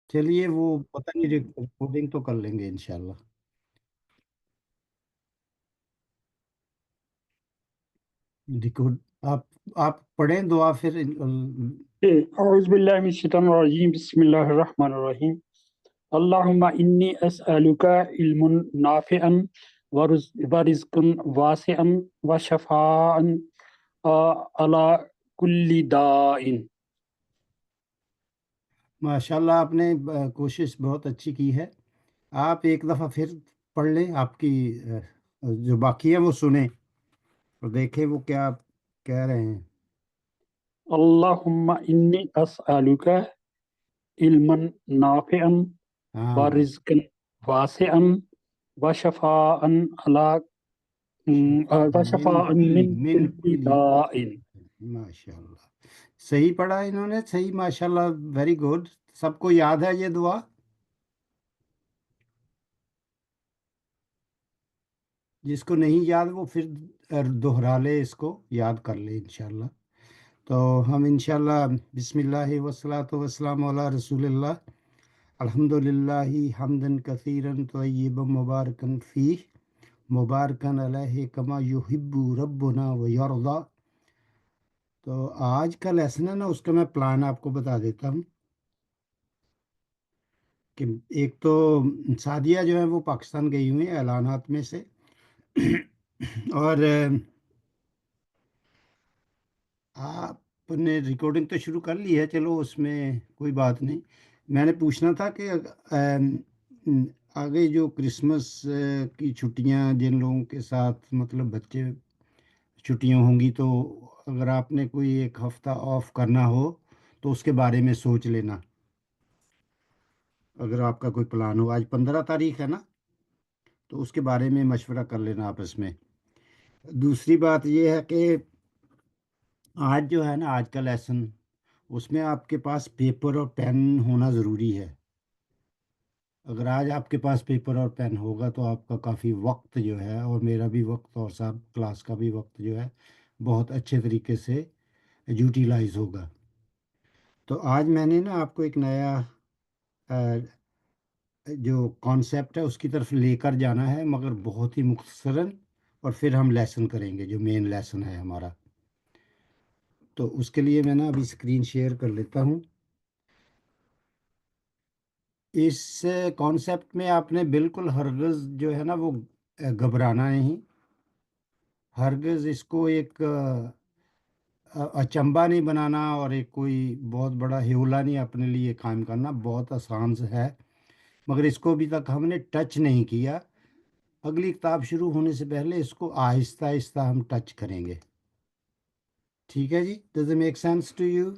چلیے وہ پتہ نہیں ریکارڈنگ تو کر لیں گے انشاءاللہ. ریکارڈ آپ پڑھیں دعا پھر اعوذ باللہ من الشیطان الرجیم بسم اللہ الرحمن الرحیم اللہم انی اسألک علم نافعا ورزقا واسعا وشفاء علی کل داء. ماشاءاللہ آپ نے کوشش بہت اچھی کی ہے. آپ ایک دفعہ پھر پڑھ لیں، آپ کی جو باقی ہے وہ سنیں اور دیکھیں وہ کیا کہہ رہے ہیں. اللہم انی اسألک علما نافعا ہاں ورزقا واسعا وشفاء علی وشفاء من من کل داء. ماشاء اللہ صحیح پڑھا انہوں نے، صحیح ماشاءاللہ، ویری گڈ. سب کو یاد ہے یہ دعا؟ جس کو نہیں یاد وہ پھر دہرا لے، اس کو یاد کر لے انشاءاللہ. تو ہم انشاءاللہ بسم اللہ والصلاۃ والسلام علی رسول اللہ. الحمد للہ حمدن کثیرن طیبا مبارکن فیہ مبارکن علیہ کما یحب ربنا و یرضا. تو آج کا لیسن ہے نا، اس کا میں پلان آپ کو بتا دیتا ہوں کہ ایک تو سعدیہ جو ہے وہ پاکستان گئی ہوئی ہیں اعلانات میں سے، اور آپ نے ریکارڈنگ تو شروع کر لی ہے، چلو اس میں کوئی بات نہیں. میں نے پوچھنا تھا کہ آگے جو کرسمس کی چھٹیاں جن لوگوں کے ساتھ مطلب بچے چھٹیاں ہوں گی، تو اگر آپ نے کوئی ایک ہفتہ آف کرنا ہو تو اس کے بارے میں سوچ لینا. اگر آپ کا کوئی پلان ہو، آج 15 تاریخ ہے نا، تو اس کے بارے میں مشورہ کر لینا آپس میں. دوسری بات یہ ہے کہ آج جو ہے نا، آج کا لیسن، اس میں آپ کے پاس پیپر اور پین ہونا ضروری ہے. اگر آج آپ کے پاس پیپر اور پین ہوگا تو آپ کا کافی وقت جو ہے، اور میرا بھی وقت اور صاحب کلاس کا بھی وقت جو ہے، بہت اچھے طریقے سے یوٹیلائز ہوگا. تو آج میں نے نا آپ کو ایک نیا جو کانسیپٹ ہے اس کی طرف لے کر جانا ہے، مگر بہت ہی مختصراً، اور پھر ہم لیسن کریں گے جو مین لیسن ہے ہمارا. تو اس کے لیے میں نا ابھی اسکرین شیئر کر لیتا ہوں. اس کانسیپٹ میں آپ نے بالکل ہرگز جو ہے نا وہ گھبرانا نہیں. ہرگز اس کو ایک اچنبا نہیں بنانا اور ایک کوئی بہت بڑا ہیولا نہیں اپنے لیے قائم کرنا. بہت آسان سے ہے، مگر اس کو ابھی تک ہم نے ٹچ نہیں کیا. اگلی کتاب شروع ہونے سے پہلے اس کو آہستہ آہستہ ہم ٹچ کریں گے. ٹھیک ہے جی؟ Does it make sense to you?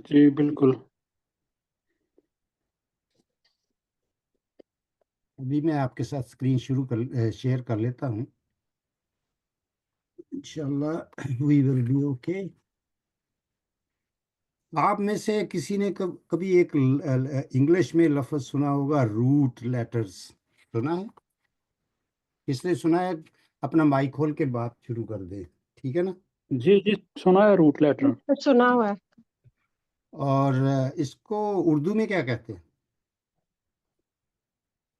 جی بالکل. ابھی میں آپ کے ساتھ اسکرین شیئر کر لیتا ہوں. انشاءاللہ وی ول بی اوکے. آپ میں سے کسی نے کبھی ایک انگلش میں لفظ سنا ہوگا، روٹ لیٹرز؟ سنا ہے؟ کس نے سنا ہے اپنا مائک کھول کے بات شروع کر دے، ٹھیک ہے نا؟ جی جی سنا ہے روٹ لیٹر. سنا ہوا ہے. اور اس کو اردو میں کیا کہتے ہیں؟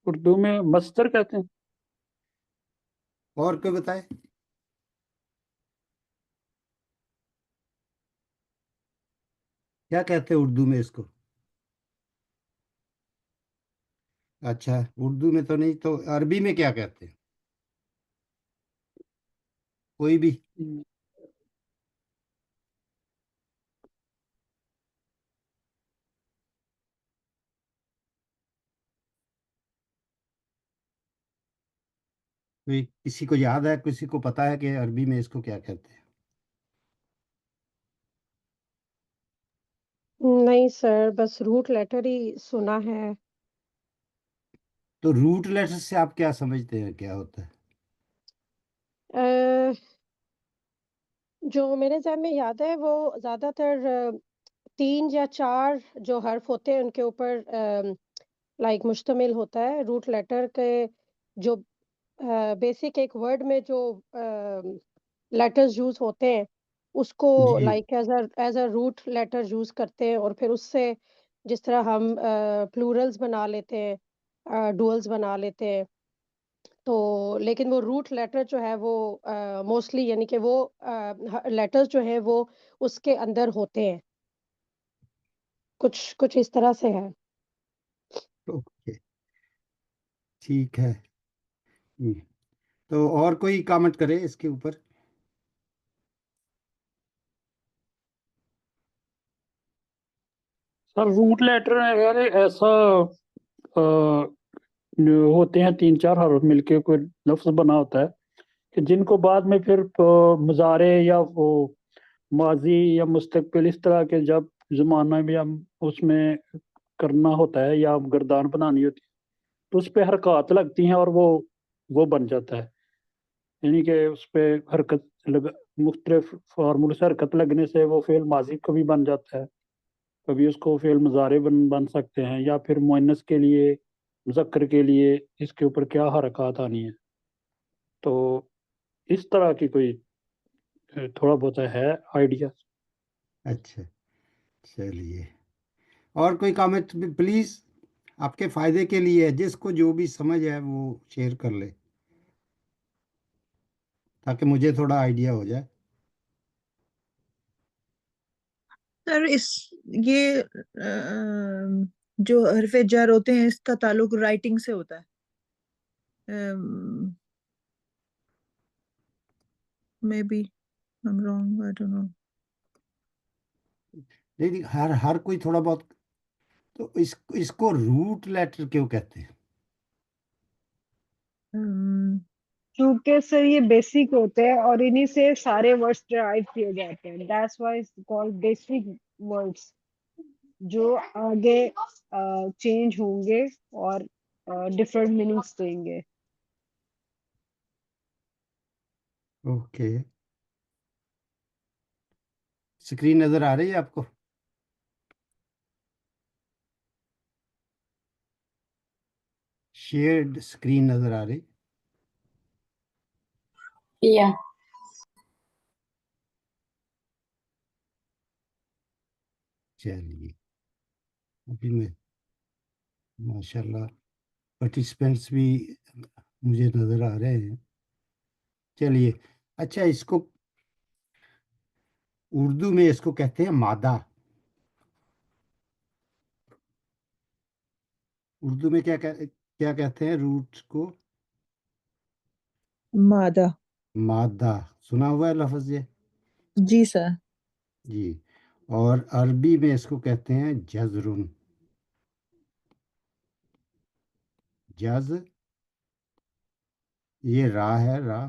اردو میں مصدر کہتے ہیں. اور کوئی بتائے؟ کیا کہتے ہیں اردو میں اس کو؟ اچھا اردو میں تو نہیں، تو عربی میں کیا کہتے ہیں؟ کوئی بھی؟ کوئی کسی کو یاد ہے، کسی کو پتا ہے کہ عربی میں اس کو کیا کہتے ہیں؟ نہیں سر، بس روٹ لیٹر ہی سنا ہے. تو روٹ لیٹر سے آپ کیا سمجھتے ہیں کیا ہوتا ہے؟ جو میرے ذہن میں یاد ہے وہ زیادہ تر 3 یا 4 جو حرف ہوتے ہیں ان کے اوپر لائک مشتمل ہوتا ہے. روٹ لیٹر کے جو بیسک ایک ورڈ میں جو لیٹرز یوز ہوتے ہیں اس کو جی like as a root letter use کرتے ہیں، اور پھر اس سے جس طرح ہم پلورلز بنا لیتے ہیں، ڈوئلز بنا لیتے ہیں، تو لیکن وہ روٹ لیٹر جو ہے وہ موسٹلی یعنی کہ وہ لیٹرز جو ہیں وہ اس کے اندر ہوتے ہیں، کچھ اس طرح سے ہے۔ اوکے ٹھیک ہے۔ تو اور کوئی کامنٹ کرے اس کے اوپر؟ سر روٹ لیٹر اگر ایسا ہوتے ہیں 3-4 حرف مل کے کوئی لفظ بنا ہوتا ہے کہ جن کو بعد میں پھر مضارع یا وہ ماضی یا مستقبل اس طرح کے جب زمانہ بھی ہم اس میں کرنا ہوتا ہے یا گردان بنانی ہوتی ہے تو اس پہ حرکات لگتی ہیں اور وہ بن جاتا ہے، یعنی کہ اس پہ مختلف فارمول سے حرکت لگنے سے وہ فعل ماضی کو بھی بن جاتا ہے، کبھی اس کو فعل مضارع بن سکتے ہیں، یا پھر مؤنث کے لیے مذکر کے لیے اس کے اوپر کیا حرکات آنی ہے، تو اس طرح کی کوئی تھوڑا بہت ہے آئیڈیا۔ اچھا چلیے، اور کوئی کامنٹ پلیز، آپ کے فائدے کے لیے ہے، جس کو جو بھی سمجھ ہے وہ شیئر کر لے تاکہ مجھے تھوڑا آئیڈیا ہو جائے۔ سر یہ جو حرف جر ہوتے ہیں اس کا تعلق رائٹنگ سے ہوتا ہے، maybe I'm wrong, I don't know. لیکن ہر کوئی تھوڑا بہت، تو اس کو روٹ لیٹر کیوں کہتے ہیں؟ کیونکہ سر یہ بیسک ہوتے ہیں اور انہی سے سارے ورڈز ڈرائیو کیے جاتے ہیں، that's why it's called basic words, جو آگے چینج ہوں گے اور ڈفرنٹ میننگس دیں گے۔ اوکے، اسکرین نظر آ رہی ہے آپ کو؟ شیئرڈ اسکرین نظر آ رہی؟ Yeah. چلیے، ابھی میں ماشاء اللہ پارٹیسپینٹس بھی مجھے نظر آ رہے ہیں۔ چلیے، اچھا اس کو اردو میں اس کو کہتے ہیں مادہ۔ اردو میں کیا کہتے ہیں روٹ کو؟ مادہ۔ مادہ، سنا ہوا ہے لفظ یہ؟ جی سر۔ جی، اور عربی میں اس کو کہتے ہیں جزرن۔ جز، یہ را ہے، را،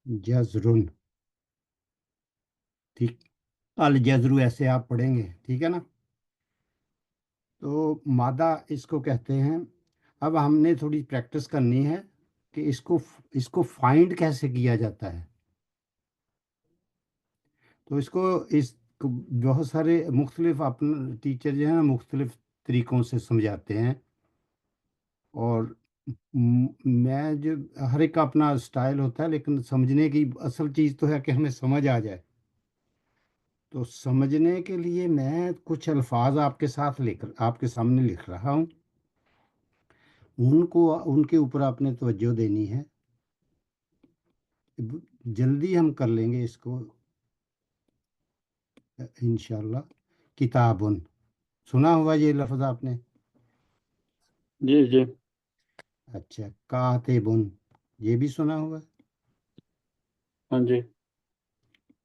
جزرن، ٹھیک، الجزرو ایسے آپ پڑھیں گے، ٹھیک ہے نا؟ تو مادہ اس کو کہتے ہیں۔ اب ہم نے تھوڑی پریکٹس کرنی ہے کہ اس کو فائنڈ کیسے کیا جاتا ہے۔ تو اس کو بہت سارے مختلف اپنے ٹیچر جو ہیں نا مختلف طریقوں سے سمجھاتے ہیں، اور میں جو ہر ایک کا اپنا سٹائل ہوتا ہے، لیکن سمجھنے کی اصل چیز تو ہے کہ ہمیں سمجھ آ جائے۔ تو سمجھنے کے لیے میں کچھ الفاظ آپ کے سامنے لکھ رہا ہوں، ان کے اوپر آپ نے توجہ دینی ہے۔ جلدی ہم کر لیں گے اس کو انشاءاللہ۔ کتابن، سنا ہوا یہ لفظ آپ نے؟ جی جی۔ اچھا، کاتبن، یہ بھی سنا ہوا؟ ہاں جی۔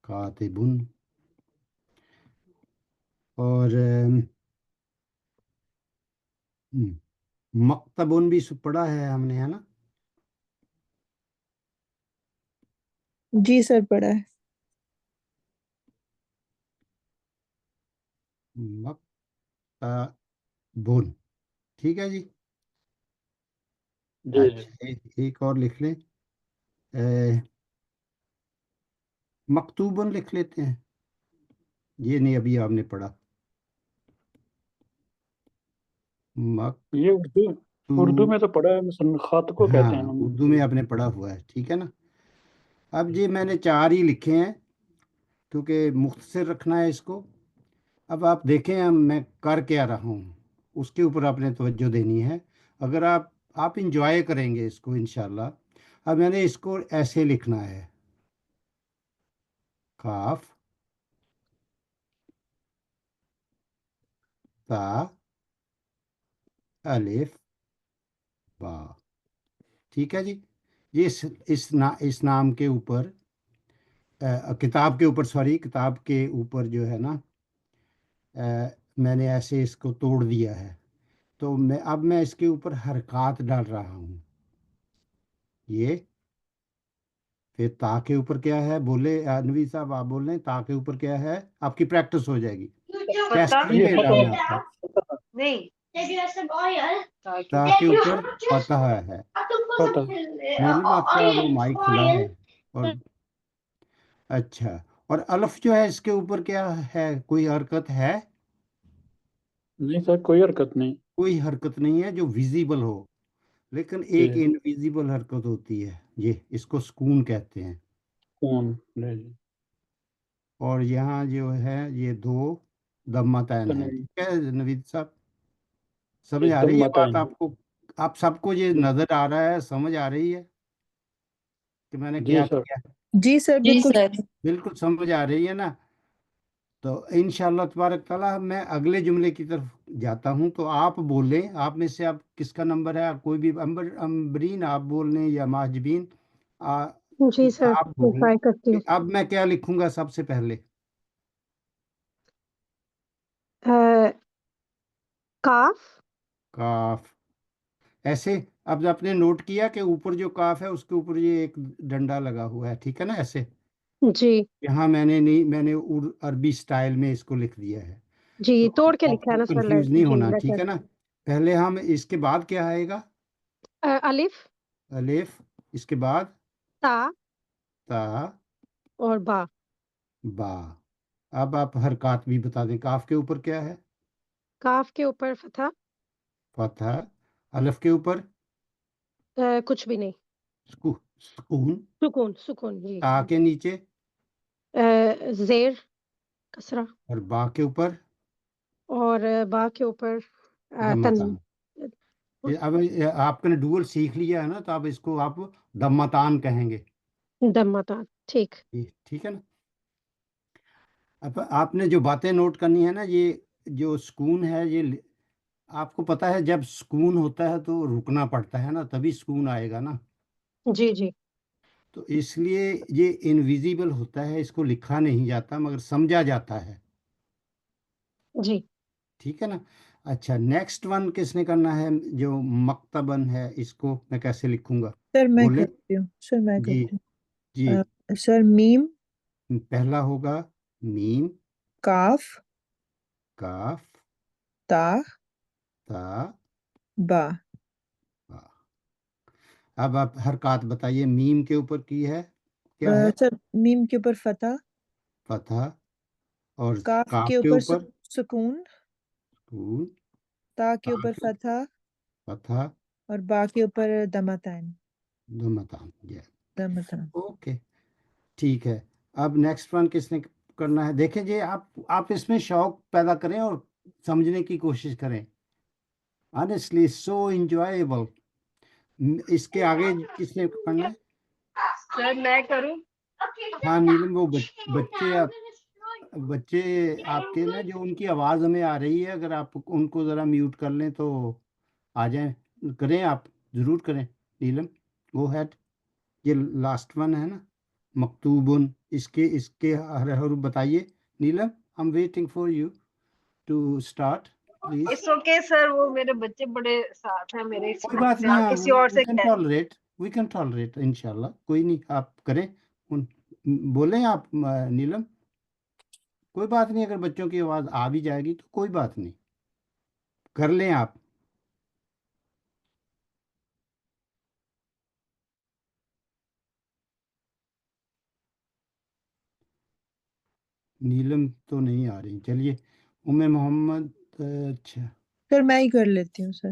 کاتبن، اور مکتبن بھی پڑھا ہے ہم نے، ہے نا؟ جی سر پڑھا ہے۔ مکتبن، ٹھیک ہے جی۔ جی جی۔ اچھا، ایک اور لکھ لیں، مکتوبن لکھ لیتے ہیں، یہ نہیں ابھی آپ نے پڑھا۔ یہ اردو اردو تو میں تو پڑھا ہے، مثلا خط کو کہتے ہیں ہاں ہم۔ اردو میں آپ نے پڑھا ہوا ہے، ٹھیک ہے نا. اب جی میں نے 4 ہی لکھے ہیں کیونکہ مختصر رکھنا ہے اس کو. اب آپ دیکھیں میں کر کیا رہا ہوں، اس کے اوپر آپ نے توجہ دینی ہے. اگر آپ انجوائے کریں گے اس کو انشاءاللہ. اب میں نے اس کو ایسے لکھنا ہے: کاف، تا، الف، با. ٹھیک ہے جی. یہ اس نام کے اوپر کتاب کے اوپر، سوری، کتاب کے اوپر جو ہے نا میں نے ایسے اس کو توڑ دیا ہے. تو اب میں اس کے اوپر حرکات ڈال رہا ہوں. یہ پھر تا کے اوپر کیا ہے، بولے نوید صاحب، آپ بول رہے ہیں تا کے اوپر کیا ہے. آپ کی پریکٹس ہو جائے گی، ٹیسٹ نہیں یہ لے رہا فتح میں آپ کا. نہیں تا کے اوپر فتح ہے. فتح نیلم آپ کا وہ مائک کھلا ہے. اور اچھا، اور الف جو ہے اس کے اوپر کیا ہے، کوئی حرکت ہے؟ نہیں سر، کوئی حرکت نہیں۔ کوئی حرکت نہیں ہے جو ویزیبل ہو، لیکن جی، ایک انویزیبل حرکت ہوتی ہے، یہ اس کو سکون کہتے ہیں. کون لے جی اور یہاں جو ہے یہ 2 دمتین ہیں. تنوین، ٹھیک ہے نوید صاحب، سمجھ ایک آ دم رہی ہے بات متعین۔ آپ کو؟ آپ سب کو یہ نظر آ رہا ہے، سمجھ آ رہی ہے کہ میں نے جی کیا سر۔ کیا؟ جی سر، بالکل۔ بالکل سمجھ آ رہی ہے نا. تو انشاءاللہ تبارک تعالیٰ میں اگلے جملے کی طرف جاتا ہوں. تو آپ بولیں، آپ میں سے آپ کس کا نمبر ہے؟ کوئی بھی امبرین آپ بول لیں یا ماہجبین جی سر، آپ میں بولیں ٹرائی کرتی کہ اب میں کیا لکھوں گا سب سے پہلے. ہوں۔ کاف، کاف. ایسے اب آپ نے نوٹ کیا کہ اوپر جو کاف ہے اس کے اوپر یہ ایک ڈنڈا لگا ہوا ہے، ٹھیک ہے نا؟ ایسے جی یہاں میں نے نہیں، میں نے عربی سٹائل میں اس کو لکھ دیا ہے. جی، تو توڑ کے آپ لکھا ہے کو نا سر، کنفیوز نہیں جی ہونا، ٹھیک لیٹر۔ ہے نا؟ پہلے ہم اس کے بعد کیا آئے گا؟ الف، الف. اس کے بعد تا تا، اور با۔ با. اب آپ حرکات بھی بتا دیں. کاف کے اوپر کیا ہے؟ کاف کے اوپر فتح، فتح. الف کے اوپر کچھ بھی نہیں، سکون. سکون، سکون جی۔ تا کے نیچے زیر، کسرہ، اور با کے اوپر اور با کے اوپر تنوین۔ دمتان. اب آپ نے ڈول سیکھ لیا ہے نا، تو اب اس کو آپ دمتان کہیں گے. دمتان، ٹھیک۔ ٹھیک ہے نا؟ اب آپ نے جو باتیں نوٹ کرنی ہے نا، یہ جو سکون ہے، یہ آپ کو پتہ ہے جب سکون ہوتا ہے تو رکنا پڑتا ہے نا، تبھی سکون آئے گا نا. جی جی تو اس لیے یہ انویزیبل ہوتا ہے، اس کو لکھا نہیں جاتا مگر سمجھا جاتا ہے. جی۔ ٹھیک ہے نا؟ اچھا، نیکسٹ ون کس نے کرنا ہے؟ جو مکتبن ہے، اس کو میں کیسے لکھوں گا؟ سر میں بولے کرتی ہوں، سر میں جی. کرتی جی، ہوں۔ سر میم، پہلا ہوگا میم، کاف، کاف، تا، تا، با۔ با. اب آپ حرکات بتائیے. میم کے اوپر کی ہے، کیا ہے؟ سر میم کے اوپر فتح، فتح. اور کاف کاف کے کے اوپر اوپر سکون، سکون. تا کے تا اوپر کے فتح، فتح. اور با کے اوپر دمتین، دمتان. دمتان۔ اوکے، ٹھیک ہے. اب نیکسٹ ون کس نے کرنا ہے؟ دیکھیں جی، آپ اس میں شوق پیدا کریں اور سمجھنے کی کوشش کریں. آنیسٹلی سو انجوائیبل. اس کے آگے کس نے کرنا ہے؟ سر میں کروں؟ ہاں نیلم، وہ بچے آپ کے نا، جو ان کی آواز ہمیں آ رہی ہے، اگر آپ ان کو ذرا میوٹ کر لیں تو آ جائیں. کریں، آپ ضرور کریں. Neelam, go ahead. یہ لاسٹ ون ہے نا، مکتوبن. اس کے حرف بتائیے. Neelam, I'm waiting for you to start, please. It's okay sir, وہ میرے بچے بڑے ساتھ ہیں میرے، اس کوئی وجہ بات سے نہیں، آپ کسی اور سے کہیں۔ وی کین ٹالریٹ انشاءاللہ. کوئی نہیں، آپ کریں. بولیں آپ نیلم. کوئی بات نہیں، اگر بچوں کی آواز آ بھی جائے گی تو کوئی بات نہیں، کر لیں آپ. نیلم تو نہیں آ رہی. چلیے محمد. اچھا، سر میں ہی کر لیتی ہوں سر۔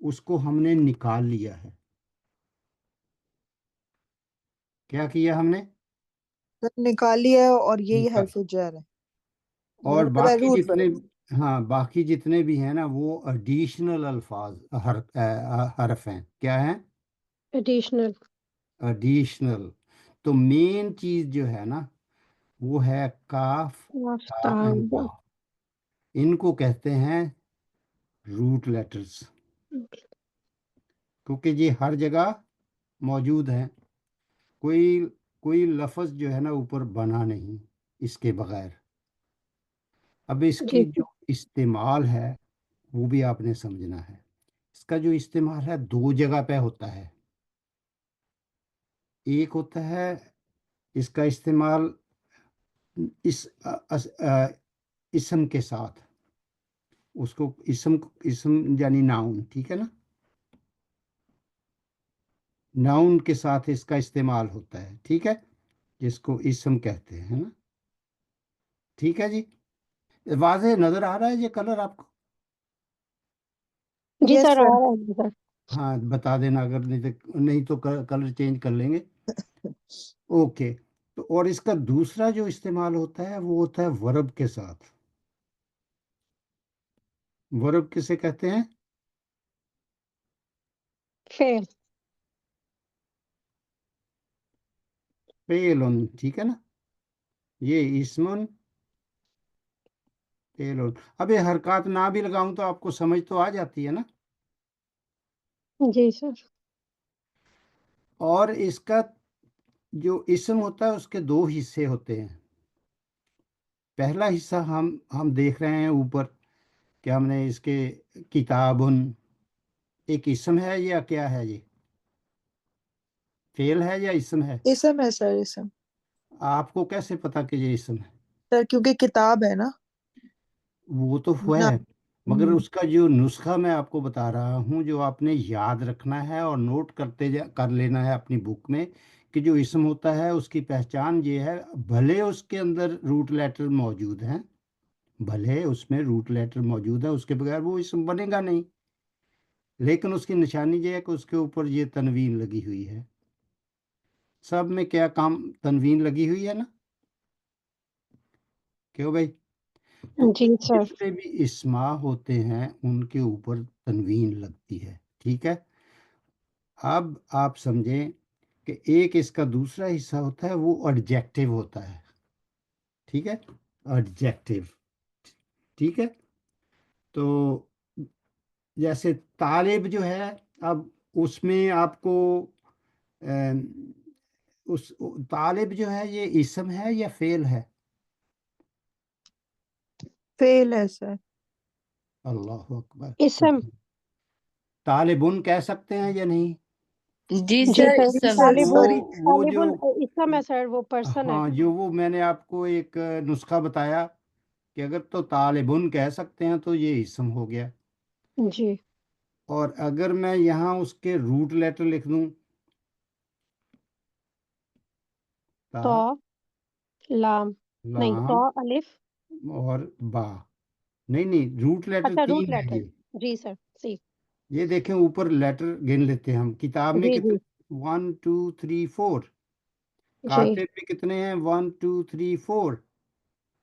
اس کو ہم نے نکال لیا ہے. کیا کیا ہم نے؟ نکال لیا ہے اور یہی نکال. حرف جر ہے. اور مطلب ہے باقی روٹ جتنے ورڈ. ہاں باقی جتنے بھی ہیں نا وہ ایڈیشنل الفاظ حرف ہیں. کیا ہیں؟ ایڈیشنل. ایڈیشنل. تو مین چیز جو ہے نا وہ ہے کاف تا اینڈ با. ان کو کہتے ہیں روٹ لیٹرز، کیونکہ یہ ہر جگہ موجود ہیں. کوئی لفظ جو ہے نا اوپر بنا نہیں اس کے بغیر. اب اس جی کی جو استعمال ہے وہ بھی آپ نے سمجھنا ہے. اس کا جو استعمال ہے دو جگہ پہ ہوتا ہے. ایک ہوتا ہے اس کا استعمال اسم کے ساتھ، اس کو اسم یعنی ناؤن، ٹھیک ہے نا، ناؤن کے ساتھ اس کا استعمال ہوتا ہے. ٹھیک ہے، جس کو اسم کہتے ہیں نا. ٹھیک ہے جی، واضح نظر آ رہا ہے یہ کلر آپ کو؟ جی یس سر، سر. آ رہا ہے سر. ہاں بتا دینا، اگر نہیں تو کلر چینج کر لیں گے. اوکے. تو اور اس کا دوسرا جو استعمال ہوتا ہے وہ ہوتا ہے ورب کے ساتھ. ورب کسے کہتے ہیں؟ فعل. فعلن. ٹھیک ہے نا، یہ اسمن فعلن. اب یہ حرکات نہ بھی لگاؤں تو آپ کو سمجھ تو آ جاتی ہے نا. جی سر. اور اس کا جو اسم ہوتا ہے اس کے دو حصے ہوتے ہیں. پہلا حصہ ہم دیکھ رہے ہیں اوپر کہ ہم نے اس کے کتابن ایک اسم ہے یا کیا ہے؟ یہ فعل ہے یا اسم ہے؟ اسم ہے سر، اسم. آپ کو کیسے پتا کہ یہ اسم ہے؟ سر کیونکہ کتاب ہے نا. وہ تو نہ. ہے، مگر اس کا جو نسخہ میں آپ کو بتا رہا ہوں جو آپ نے یاد رکھنا ہے اور نوٹ کر لینا ہے اپنی بک میں، کہ جو اسم ہوتا ہے اس کی پہچان یہ ہے، بھلے اس کے اندر روٹ لیٹر موجود ہیں، بھلے اس میں روٹ لیٹر موجود ہے، اس کے بغیر وہ اسم بنے گا نہیں، لیکن اس کی نشانی یہ ہے کہ اس کے اوپر یہ تنوین لگی ہوئی ہے. سب میں کیا کام تنوین لگی ہوئی ہے نا، کیوں بھائی؟ تو جی سر. جتنے بھی اسما ہوتے ہیں ان کے اوپر تنوین لگتی ہے. ٹھیک ہے، اب آپ سمجھیں کہ ایک اس کا دوسرا حصہ ہوتا ہے وہ ایڈجیکٹو ہوتا ہے. ٹھیک ہے، ایڈجیکٹو. ٹھیک ہے، تو جیسے طالب جو ہے، اب اس میں آپ کو اس طالب جو ہے یہ اسم ہے یا فعل ہے؟ فیل ہے سر. اللہ اکبر. اسم. طالبن کہہ سکتے ہیں یا نہیں؟ جی جی سر، سر. اسم. طالب وہ جو اسم ہے سر، وہ پرسن ہے. ہاں جو وہ میں نے آپ کو ایک نسخہ بتایا کہ اگر تو طالبن کہہ سکتے ہیں تو یہ اسم ہو گیا. جی. اور اگر میں یہاں اس کے روٹ لیٹر لکھ دوں تو لام نہیں، لام تو الف. اور با. نہیں روٹ لیٹر اچھا، روٹ 3 ہے لیٹر. یہ. جی سر. سی. یہ دیکھیں اوپر لیٹر گن لیتے ہیں ہم. کتاب میں جی کتنے؟ جی 1 2 3 4. جی. کاتب میں کتنے ہیں؟ 1 2 3 4.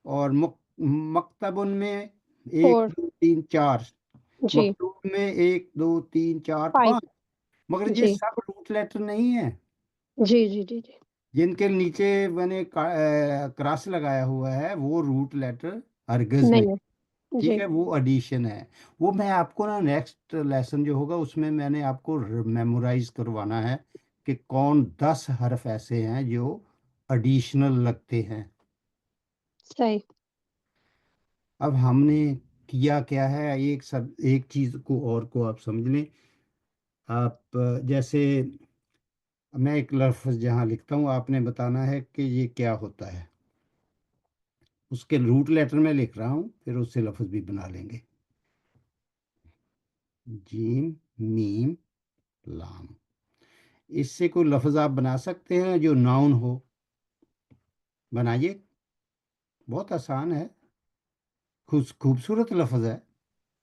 اور مکتبن میں 1 4. 2 3 4. جی. مکتوب میں 1 2 3 4 5. 5. مگر یہ جی سب روٹ لیٹر نہیں ہیں. جی جی جی جی. جن کے نیچے میں نے کراس لگایا ہوا ہے وہ روٹ لیٹر ہرگز نہیں نہیں. ہے. ٹھیک جی. ہے، وہ ایڈیشن ہے. وہ میں آپ کو نا نیکسٹ لیسن جو ہوگا اس میں میں نے آپ کو میمورائز کروانا ہے کہ کون 10 حرف ایسے ہیں جو ایڈیشنل لگتے ہیں. صحیح. اب ہم نے کیا کیا ہے، ایک چیز کو اور کو آپ سمجھ لیں. آپ جیسے میں ایک لفظ جہاں لکھتا ہوں آپ نے بتانا ہے کہ یہ کیا ہوتا ہے. اس کے روٹ لیٹر میں لکھ رہا ہوں، پھر اس سے لفظ بھی بنا لیں گے. جیم میم لام. اس سے کوئی لفظ آپ بنا سکتے ہیں جو ناؤن ہو؟ بنائیے، بہت آسان ہے، خوبصورت لفظ ہے.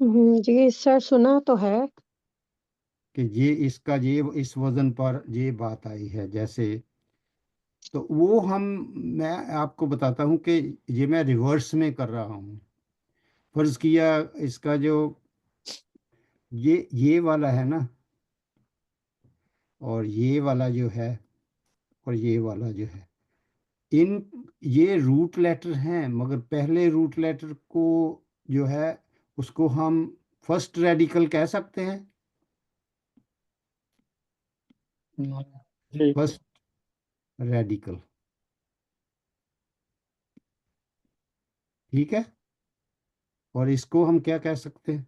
جی سر سنا تو ہے. کہ یہ اس کا یہ اس وزن پر یہ بات آئی ہے جیسے. تو وہ میں آپ کو بتاتا ہوں کہ یہ میں ریورس میں کر رہا ہوں. فرض کیا اس کا جو یہ والا ہے نا، اور یہ والا جو ہے، اور یہ والا جو ہے، یہ روٹ لیٹر ہیں، مگر پہلے روٹ لیٹر کو جو ہے اس کو ہم فرسٹ ریڈیکل کہہ سکتے ہیں. جی فرسٹ ریڈیکل، ٹھیک ہے. اور اس کو ہم کیا کہہ سکتے ہیں؟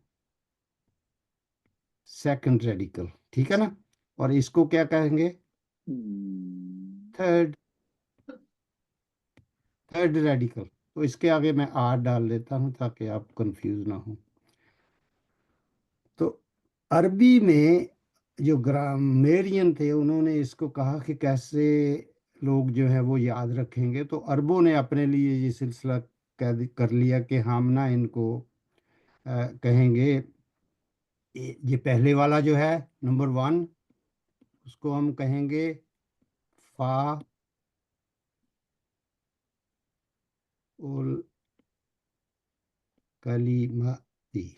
سیکنڈ ریڈیکل، ٹھیک ہے نا. اور اس کو کیا کہیں گے؟ Third radical. تو اس کے آگے میں آر ڈال دیتا ہوں تاکہ آپ کنفیوز نہ ہوں. تو عربی میں جو گرامرین تھے انہوں نے اس کو کہا کہ کیسے لوگ جو ہے وہ یاد رکھیں گے. تو عربوں نے اپنے لیے یہ سلسلہ کر لیا کہ ہم نہ ان کو کہیں گے یہ پہلے والا جو ہے نمبر 1، اس کو ہم کہیں گے فا ال کلیمتی.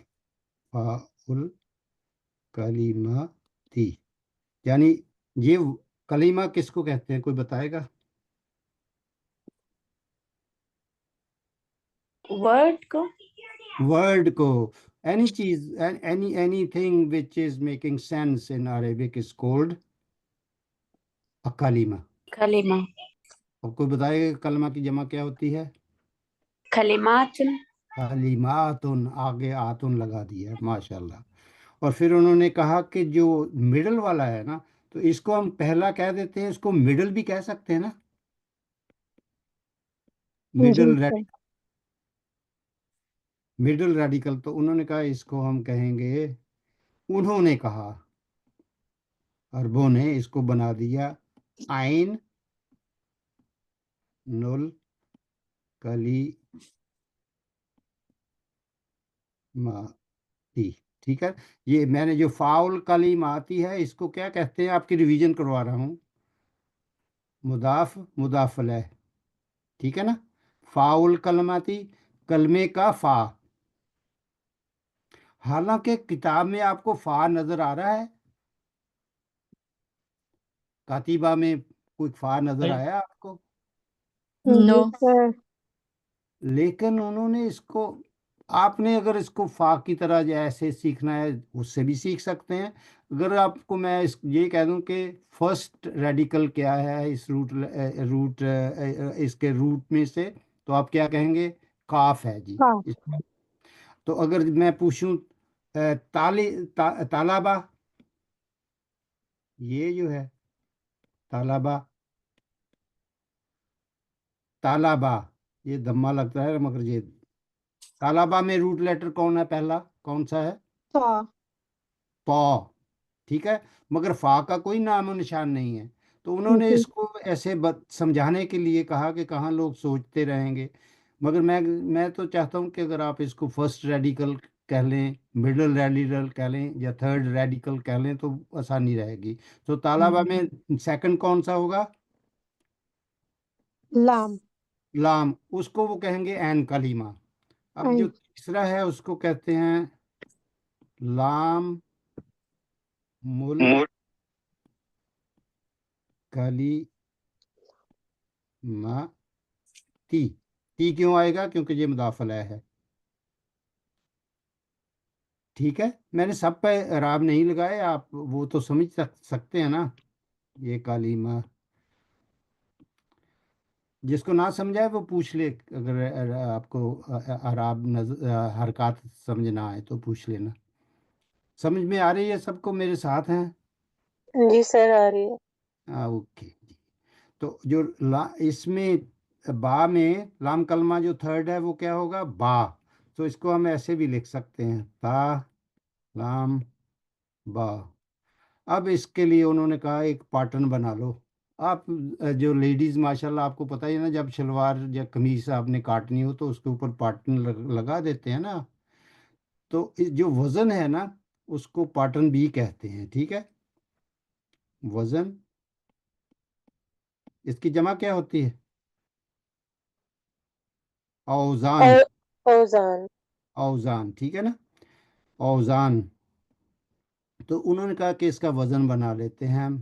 فا ال کلیمتی، یعنی یہ کلیمہ کس کو کہتے ہیں؟ کوئی بتائے گا؟ ورڈ کو. ورڈ کو. اینی چیز، anything which is making sense in Arabic is called کلیمہ. کلمہ. اور کوئی بتائے گا کہ کلمہ کی جمع کیا ہوتی ہے؟ کلمات. کلمات. آگے آتن لگا دیا، ماشاء اللہ. اور پھر انہوں نے کہا کہ جو مڈل والا ہے نا، تو اس کو ہم پہلا کہہ دیتے ہیں، اس کو مڈل بھی کہہ سکتے ہیں نا. جی مڈل سر. ریڈیکل. تو انہوں نے کہا اس کو ہم کہیں گے، انہوں نے کہا، عربوں نے اس کو بنا دیا آئین نل کلیماتی. ٹھیک ہے. یہ میں نے جو فاول کلیماتی ہے اس کو کیا کہتے ہیں؟ آپ کی ریویژن کروا رہا ہوں. مضاف مضاف الیہ، ٹھیک ہے نا. فاول کلماتی، کلمے کا فا. حالانکہ کتاب میں آپ کو فا نظر آ رہا ہے، کاتبہ میں کوئی فا نظر آیا آپ کو؟ جی نو. سر. لیکن انہوں نے اس کو، آپ نے اگر اس کو فا کی طرح ایسے سیکھنا ہے اس سے بھی سیکھ سکتے ہیں. اگر آپ کو میں یہ کہہ دوں کہ فرسٹ ریڈیکل کیا ہے اس اس کے روٹ میں سے، تو آپ کیا کہیں گے؟ کاف ہے جی. ہاں. تو اگر میں پوچھوں طالبہ، یہ جو ہے طالبہ، یہ دمہ لگتا ہے مگر یہ طالبہ میں روٹ لیٹر کون ہے؟ پہلا کون سا ہے؟ فا. پا. ٹھیک ہے. مگر فا کا کوئی نام و نشان نہیں ہے. تو انہوں نے جی. اس کو ایسے سمجھانے کے لیے کہا کہ کہاں لوگ سوچتے رہیں گے. مگر میں تو چاہتا ہوں کہ اگر آپ اس کو فرسٹ ریڈیکل کہہ لیں، مڈل ریڈیکل کہہ لیں، یا تھرڈ ریڈیکل کہہ لیں تو آسانی رہے گی. تو طالبہ میں سیکنڈ کون سا ہوگا؟ لام. لام. اس کو وہ کہیں گے عین کلیمہ. اب جو عین. تیسرا ہے اس کو کہتے ہیں لام مل کلیمہ تی. تی کیوں آئے گا؟ کیونکہ یہ مضاف الیہ ہے. ٹھیک ہے. میں نے سب پہ اعراب نہیں لگائے، آپ وہ تو سمجھ سکتے ہیں نا. یہ کلیمہ جس کو نہ سمجھائے وہ پوچھ لے، اگر آپ کو اعراب حرکات سمجھ نہ آئے تو پوچھ لینا. سمجھ میں آ رہی ہے سب کو؟ میرے ساتھ ہیں؟ جی سر آ رہی ہے. اوکے جی. تو جو اس میں با میں لام کلمہ جو تھرڈ ہے وہ کیا ہوگا؟ با. تو اس کو ہم ایسے بھی لکھ سکتے ہیں، تا لام با. اب اس کے لیے انہوں نے کہا ایک پیٹرن بنا لو. آپ جو لیڈیز ماشاءاللہ آپ کو پتہ ہی ہے نا، جب شلوار یا قمیص آپ نے کاٹنی ہو تو اس کے اوپر پیٹرن لگا دیتے ہیں نا. تو جو وزن ہے نا اس کو پاٹن بی کہتے ہیں، ٹھیک ہے. وزن اس کی جمع کیا ہوتی ہے؟ اوزان. اوزان. اوزان، ٹھیک ہے نا، اوزان. تو انہوں نے کہا کہ اس کا وزن بنا لیتے ہیں ہم.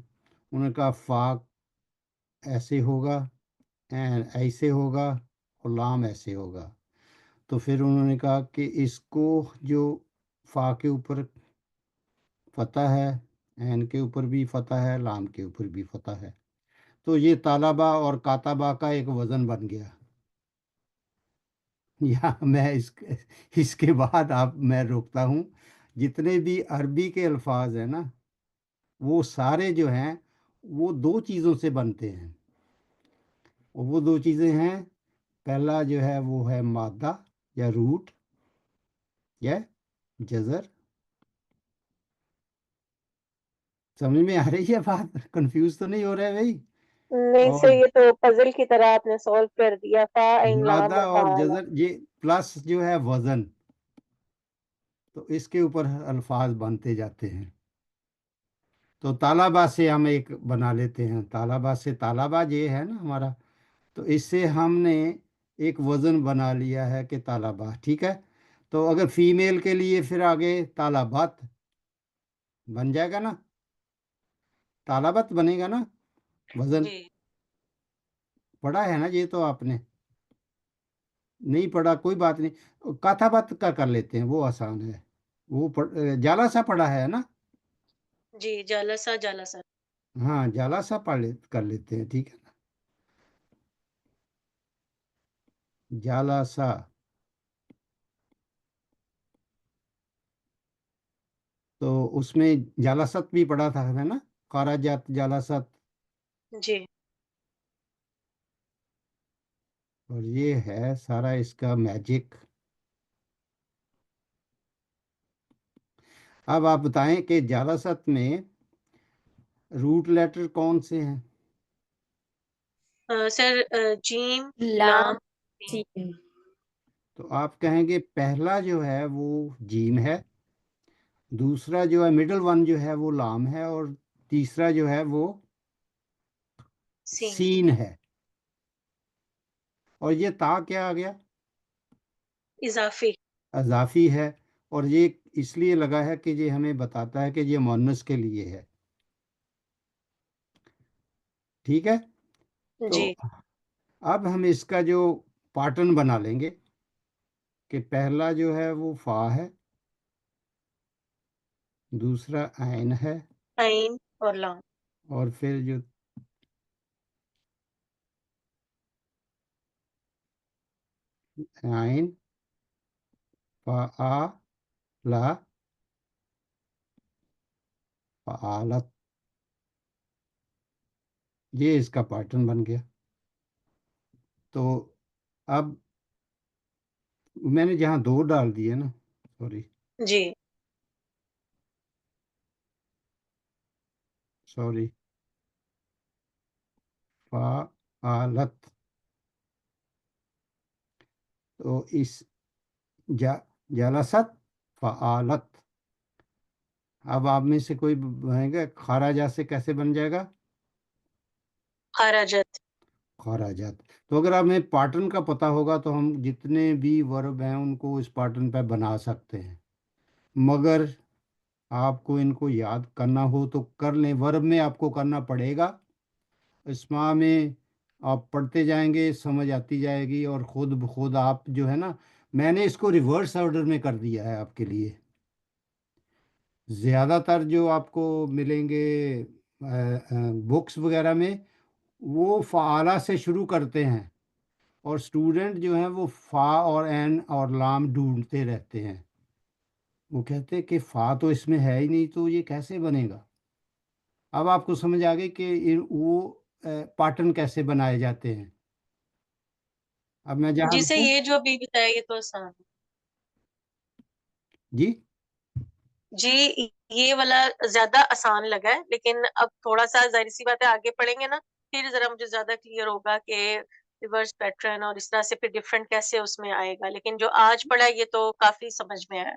انہوں نے کہا فا ایسے ہوگا، این ایسے ہوگا اور لام ایسے ہوگا. تو پھر انہوں نے کہا کہ اس کو جو فا کے اوپر فتح ہے، این کے اوپر بھی فتح ہے، لام کے اوپر بھی فتح ہے، تو یہ طالبہ اور کاتبہ کا ایک وزن بن گیا. یا میں اس کے بعد میں روکتا ہوں. جتنے بھی عربی کے الفاظ ہیں نا وہ سارے جو ہیں وہ دو چیزوں سے بنتے ہیں، اور وہ دو چیزیں ہیں، پہلا جو ہے وہ ہے مادہ یا روٹ یا جذر. سمجھ میں آ رہی ہے بات؟ کنفیوز تو نہیں ہو رہا ہے بھائی؟ نہیں اور سر، یہ تو پزل کی طرح آپ نے سولو کر دیا. فا عین لام مادہ اور اور فعال. جذر، یہ پلس جو ہے وزن، تو اس کے اوپر الفاظ بنتے جاتے ہیں. تو طالبہ سے ہم ایک بنا لیتے ہیں، طالبہ سے، طالبہ یہ ہے نا ہمارا، تو اس سے ہم نے ایک وزن بنا لیا ہے کہ طالبہ، ٹھیک ہے. تو اگر فیمیل کے لیے پھر آگے طالبات بن جائے گا نا، طالبت بنے گا نا وزن. جی پڑھا ہے نا یہ تو آپ نے؟ نہیں پڑھا کوئی بات نہیں، کاتابت کا کر لیتے ہیں، وہ آسان ہے. وہ جالا سا پڑھا ہے نا؟ جی، جالسا جالسا. ہاں جالا سا کر لیتے ہیں، ٹھیک ہے نا. جالا سا، تو اس میں جالاست بھی پڑھا تھا ہے نا، خراجات جالاست. جی اور یہ ہے سارا اس کا میجک. اب آپ بتائیں کہ جالاست میں روٹ لیٹر کون سے ہیں؟ سر، جیم، لام، لام، سین. سین. تو آپ کہیں گے پہلا جو ہے وہ جیم ہے، دوسرا جو ہے مڈل ون جو ہے وہ لام ہے، اور تیسرا جو ہے وہ سین. سین ہے. اور یہ تا کیا آ گیا؟ اضافی. اضافی ہے. اور یہ اس لیے لگا ہے کہ یہ ہمیں بتاتا ہے کہ یہ مؤنث کے لیے ہے، ٹھیک ہے. تو جی اب ہم اس کا جو پیٹرن بنا لیں گے کہ پہلا جو ہے وہ فا ہے، دوسرا عین ہے، عین اور لام. اور پھر جو عین فا لا فعالت، یہ اس کا پیٹرن بن گیا. تو اب میں نے جہاں دو ڈال دیے نا، جی سوری فعالت، تو اس جلست فعالت. اب آپ میں سے کوئی بنائے گا خراجہ سے کیسے بن جائے گا؟ خراجت. خراجات. تو اگر ہمیں پیٹرن کا پتہ ہوگا تو ہم جتنے بھی ورب ہیں ان کو اس پیٹرن پہ بنا سکتے ہیں، مگر آپ کو ان کو یاد کرنا ہو تو کر لیں. ورب میں آپ کو کرنا پڑے گا، اسماء میں آپ پڑھتے جائیں گے، سمجھ آتی جائے گی، اور خود بخود آپ جو ہے نا، میں نے اس کو ریورس آرڈر میں کر دیا ہے آپ کے لیے. زیادہ تر جو آپ کو ملیں گے بکس وغیرہ میں وہ فعالہ سے شروع کرتے ہیں، اور اسٹوڈنٹ جو ہیں وہ فا اور عین اور لام ڈھونڈتے رہتے ہیں. وہ کہتے ہیں کہ فا تو اس میں ہے ہی نہیں، تو یہ کیسے بنے گا. اب آپ کو سمجھ آ گئی کہ وہ پیٹرن کیسے بنائے جاتے ہیں. اب میں جہاں جسے رکوں، یہ جو ابھی بتایا یہ تو آسان ہے. جی جی یہ والا زیادہ آسان لگا ہے، لیکن اب تھوڑا سا ظاہر سی بات ہے آگے پڑھیں گے نا پھر ذرا مجھے زیادہ کلیئر ہوگا کہ ریورس پیٹرن اور اس طرح سے پھر ڈفرنٹ کیسے اس میں آئے گا. لیکن جو آج پڑھا یہ تو کافی سمجھ میں آیا.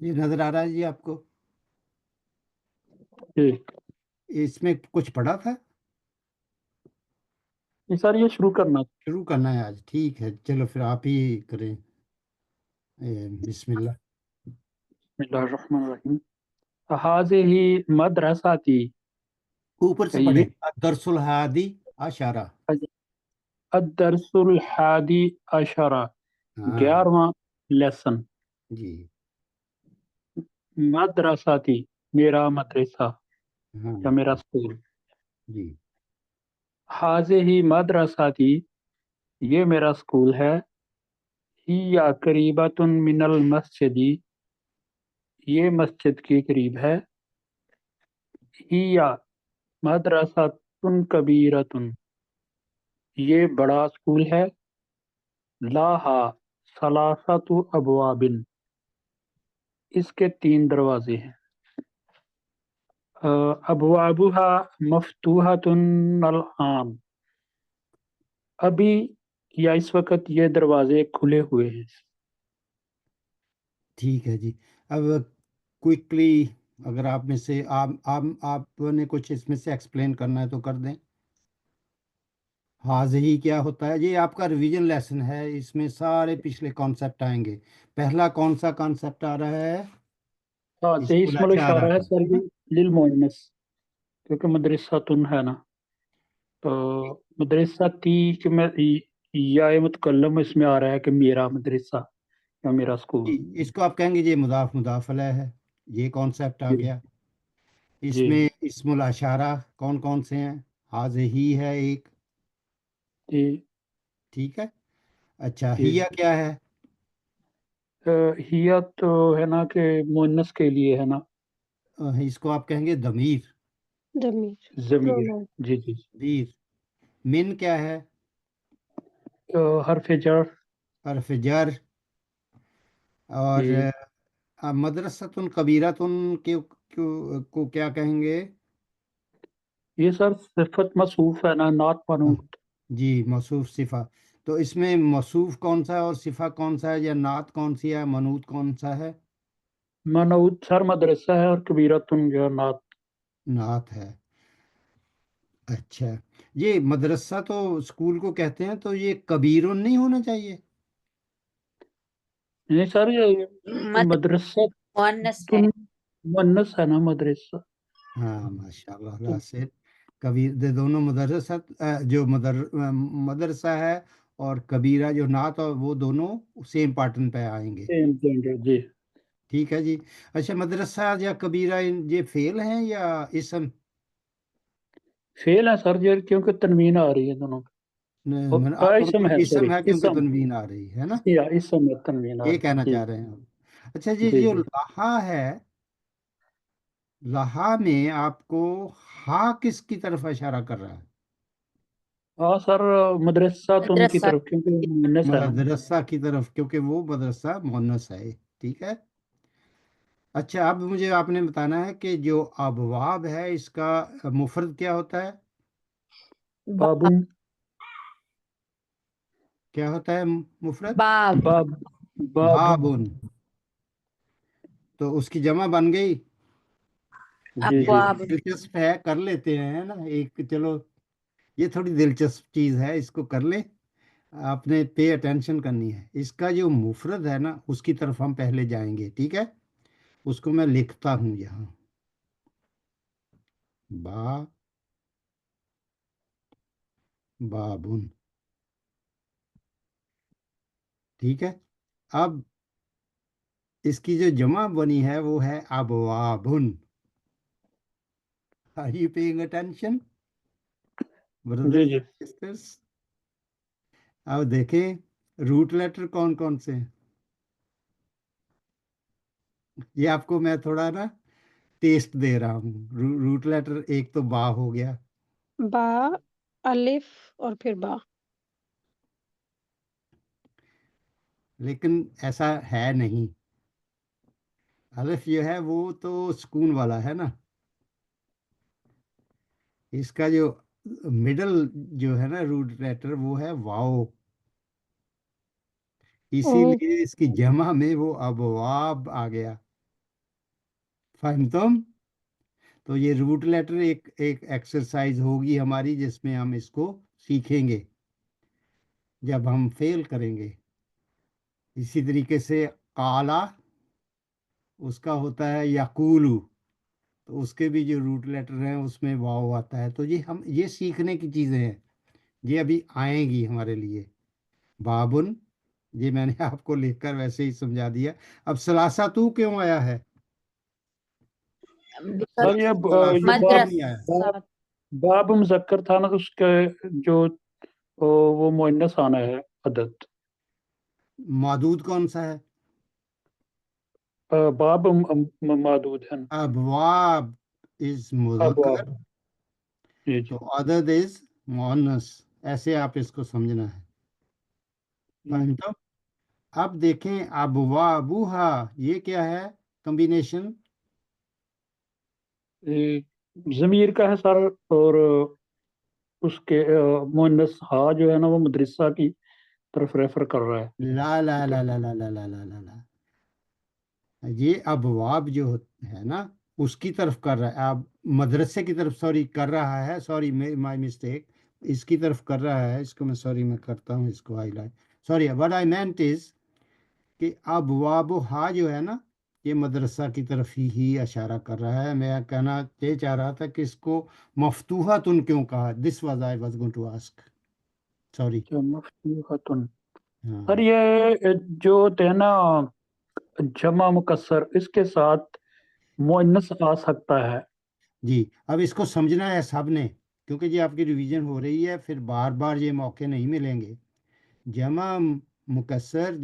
یہ نظر آ رہا ہے جی آپ کو؟ جی اس میں کچھ پڑھا تھا؟ یہ سر یہ شروع کرنا شروع کرنا ہے آج، ٹھیک ہے چلو پھر آپ ہی کریں۔ بسم اللہ۔ بسم اللہ الرحمن الرحیم هذه مدرستی اوپر سے یہ پڑھیں، درس الحادی اشارہ۔ الدرس الحادی عشرہ ہاں 11واں لیسن جی مدرستی میرا مدرسہ ہاں یا میرا اسکول جی هذه مدرستی یہ میرا اسکول ہے ہی قریبۃ من المسجد یہ مسجد کے قریب ہے ہی مدرسۃ کبیرۃ یہ بڑا اسکول ہے لاہا ثلاثۃ ابواب اس کے 3 دروازے ہیں ابوابها مفتوحۃ الآن ابھی یا اس وقت یہ دروازے کھلے ہوئے ہیں ٹھیک ہے جی۔ اب کوئکلی اگر آپ میں سے آپ نے کچھ اس میں سے ایکسپلین کرنا ہے تو کر دیں۔ حاضری کیا ہوتا ہے؟ یہ آپ کا ریویژن لیسن ہے، اس میں سارے پچھلے کانسیپٹ آئیں گے۔ پہلا کون سا کانسیپٹ آ رہا ہے؟ صحیح اسم الاشارہ ہے سر یہ للمؤنث کیونکہ مدرسہ تن ہے نا تو مدرسہ تی کہ میں یا متکلم اس میں آ رہا ہے کہ میرا مدرسہ یا میرا اسکول اس کو آپ کہیں گے یہ مضاف مضاف علیہ ہے، یہ کانسیپٹ آ جی گیا۔ اس جی میں اسم الاشارہ کون کون سے ہیں؟ حاضی ہے ایک، جی ٹھیک ہے۔ اچھا جی ہیا کیا ہے؟ ہیا تو ہے نا کہ مؤنث کے لیے ہے نا اس کو آپ کہیں گے ضمیر۔ ضمیر ضمیر پروناؤن جی جی ضمیر۔ من کیا ہے؟ حرف جر حرف جر۔ اور جی مدرسۃ کبیرۃ کو کیا کہیں گے؟ یہ سر صفت موصوف ہے نا نعت منعوت جی موصوف صفہ۔ تو اس میں موصوف کون سا ہے اور صفہ کون سا ہے، یا نعت کون سی ہے، منعوت کون سا ہے؟ منعوت سر مدرسہ ہے اور کبیرتن جو ہے نعت نعت ہے۔ اچھا یہ مدرسہ تو اسکول کو کہتے ہیں، تو یہ کبیر نہیں ہونا چاہیے؟ نہیں سر یہ مدرسہ مؤنث ہے تن مؤنث ہے نا مدرسہ ہاں ماشاء اللہ، اللہ سے کبیر دونوں مدرسہ جو مدرسہ ہے اور کبیرہ جو نعت، اور وہ دونوں سیم پارٹن پہ آئیں گے، جی ٹھیک ہے جی۔ اچھا مدرسہ یا کبیرہ یہ فعل ہیں یا اسم؟ فیل ہے سر جی کیونکہ تنوین آ رہی ہے دونوں آپ اسم ہے سوری اسم ہے کیونکہ اسم تنوین آ رہی ہے نا، یا اسم ہے تنوین آ یہ رہی کہنا جی چاہ رہے ہیں آپ۔ اچھا جی جی جو جی لہا ہے، لہا میں آپ کو ہا کس کی طرف اشارہ کر رہا ہے؟ ہاں سر مدرسہ تن کی مدرسہ طرف کیونکہ مؤنث ہے نا مدرسہ کی طرف، کیونکہ وہ مدرسہ مؤنث ہے، ٹھیک ہے۔ اچھا اب مجھے آپ نے بتانا ہے کہ جو ابواب ہے اس کا مفرد کیا ہوتا ہے؟ بابن کیا ہوتا ہے مفرد؟ باب باب باب بابن۔ تو اس کی جمع بن گئی؟ جی یہ جی ابواب دلچسپ ہے، کر لیتے ہیں نا ایک، چلو یہ تھوڑی دلچسپ چیز ہے، اس کو کر لیں، آپ نے پے اٹینشن کرنی ہے۔ اس کا جو مفرد ہے نا اس کی طرف ہم پہلے جائیں گے، ٹھیک ہے۔ اس کو میں لکھتا ہوں یہاں، بابن، ٹھیک ہے۔ اب اس کی جو جمع بنی ہے وہ ہے ابوابن۔ Are you paying attention, G brothers G and sisters؟ اب دیکھیں روٹ لیٹر کون کون سے ہیں۔ یہ آپ کو میں تھوڑا نا ٹیسٹ دے رہا ہوں۔ روٹ لیٹر ایک تو با ہو گیا، با الف اور پھر با لیکن ایسا ہے نہیں۔ الف جو ہے وہ تو سکون والا ہے نا، اس کا جو مڈل جو ہے نا روٹ لیٹر وہ ہے واؤ، اسی او لیے اس کی جمع میں وہ ابواب آ گیا۔ فہم تم؟ تو یہ روٹ لیٹر ایک ایکسرسائز ہوگی ہماری جس میں ہم اس کو سیکھیں گے جب ہم فیل کریں گے. اسی طریقے سے قالا اس کا ہوتا ہے یقولو، تو اس کے بھی جو روٹ لیٹر ہیں اس میں واو آتا ہے. تو یہ سیکھنے کی چیزیں ہیں، یہ ابھی آئیں گی ہمارے لیے. بابن، یہ میں نے آپ کو لکھ کر ویسے ہی سمجھا دیا. اب ثلاثہ تو کیوں آیا ہے؟ سر یہ ثلاثہ یہ کیوں باب نہیں آیا؟ مدرسہ باب مذکر تھا نا، تو اس کے جو وہ مؤنث آنا ہے عدد. معدود کون سا ہے؟ باب معدود ہے نا. ابواب از مذکر، ابواب. جی تو جی. عدد از مؤنث. ایسے آپ اس کو سمجھنا ہے. فہم تو؟ اب دیکھیں ابوابها، یہ کیا ہے کمبینیشن؟ ضمیر کا ہے سر، اور اس کے مؤنث ہا جو ہے نا وہ مدرسہ کی طرف ریفر کر رہا ہے. لا لا لا لا لا لا لا لا لا لا، یہ ابواب جو ہے نا اس کی طرف کر رہا ہے. اب مدرسے کی طرف سوری کر رہا ہے، سوری مائی مسٹیک، اس کی طرف کر رہا ہے. اس کو میں سوری میں کرتا ہوں، اس کو highlight. Sorry, what I meant is کہ ابواب ہا جو ہے نا یہ مدرسہ کی طرف ہی اشارہ کر رہا ہے. میں کہنا یہ چاہ رہا تھا کہ اس کو مفتوحتن کیوں کہا. This was I was going to ask, sorry. مفتوحتن. ہاں سر یہ جو ہوتے ہیں نا جمع مکسر، اس کے ساتھ مؤنث آ سکتا ہے. جی، اب اس کو سمجھنا ہے سب نے، کیونکہ یہ آپ کی ریویژن ہو رہی ہے، پھر بار بار یہ موقع نہیں ملیں گے. جمع مکسر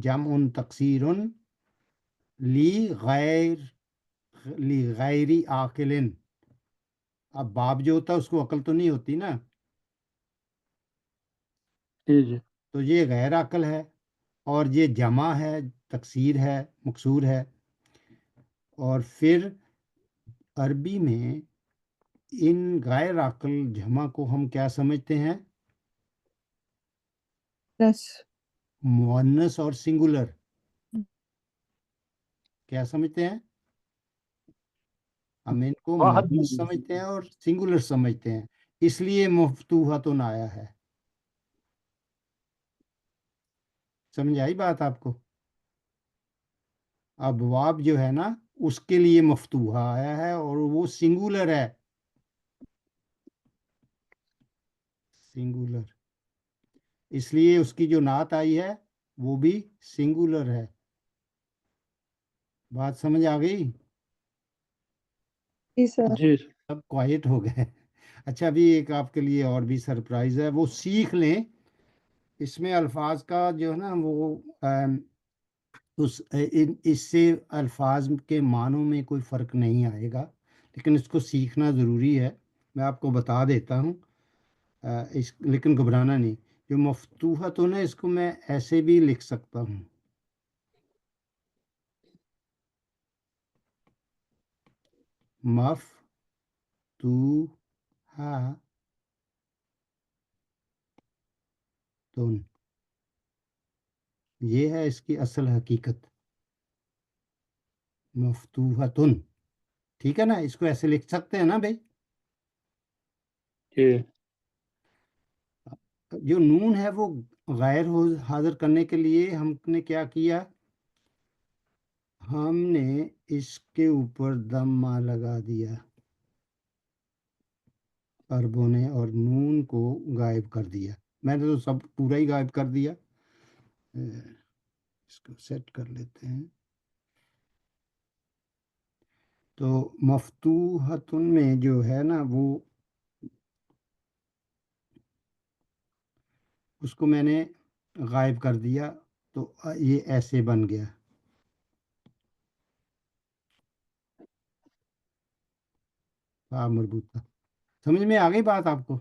جمع تکسیر لی غیری عاقل. اب باب جو ہوتا ہے اس کو عقل تو نہیں ہوتی نا، جی جی. تو یہ غیر عقل ہے، اور یہ جمع ہے، تکسیر ہے، مکسور ہے. اور پھر عربی میں ان غیر عقل جمع کو ہم کیا سمجھتے ہیں؟ بس مؤنث اور سنگولر. کیا سمجھتے ہیں ہم؟ ان کو واحد. مؤنث سمجھتے ہیں اور سنگولر سمجھتے ہیں، اس لیے مفتوحتن آیا ہے. سمجھ آئی بات آپ کو؟ ابواب جو ہے نا اس کے لیے مفتوحہ آیا ہے، اور وہ سنگولر ہے. سنگولر، اس لیے اس کی جو نعت آئی ہے وہ بھی سنگولر ہے. بات سمجھ آ گئی؟ جی سر. جی. سب کوائٹ ہو گئے. اچھا، ابھی ایک آپ کے لیے اور بھی سرپرائز ہے، وہ سیکھ لیں. اس میں الفاظ کا جو ہے نا وہ اس سے الفاظ کے معنوں میں کوئی فرق نہیں آئے گا، لیکن اس کو سیکھنا ضروری ہے. میں آپ کو بتا دیتا ہوں، لیکن گھبرانا نہیں. جو مفتوحتن ہے اس کو میں ایسے بھی لکھ سکتا ہوں، مفتوحتن، یہ ہے اس کی اصل حقیقت، مفتوحتن. ٹھیک ہے نا، اس کو ایسے لکھ سکتے ہیں نا بھائی. جی. جو نون ہے وہ غیر حاضر کرنے کے لیے ہم نے کیا کیا؟ ہم نے اس کے اوپر دمہ لگا دیا عربوں نے، اور نون کو غائب کر دیا. میں نے تو سب پورا ہی غائب کر دیا. اس کو سیٹ کر لیتے ہیں. تو مفتوحتن میں جو ہے نا وہ اس کو میں نے غائب کر دیا، تو یہ ایسے بن گیا. مربوطہ سمجھ میں آ گئی بات آپ کو؟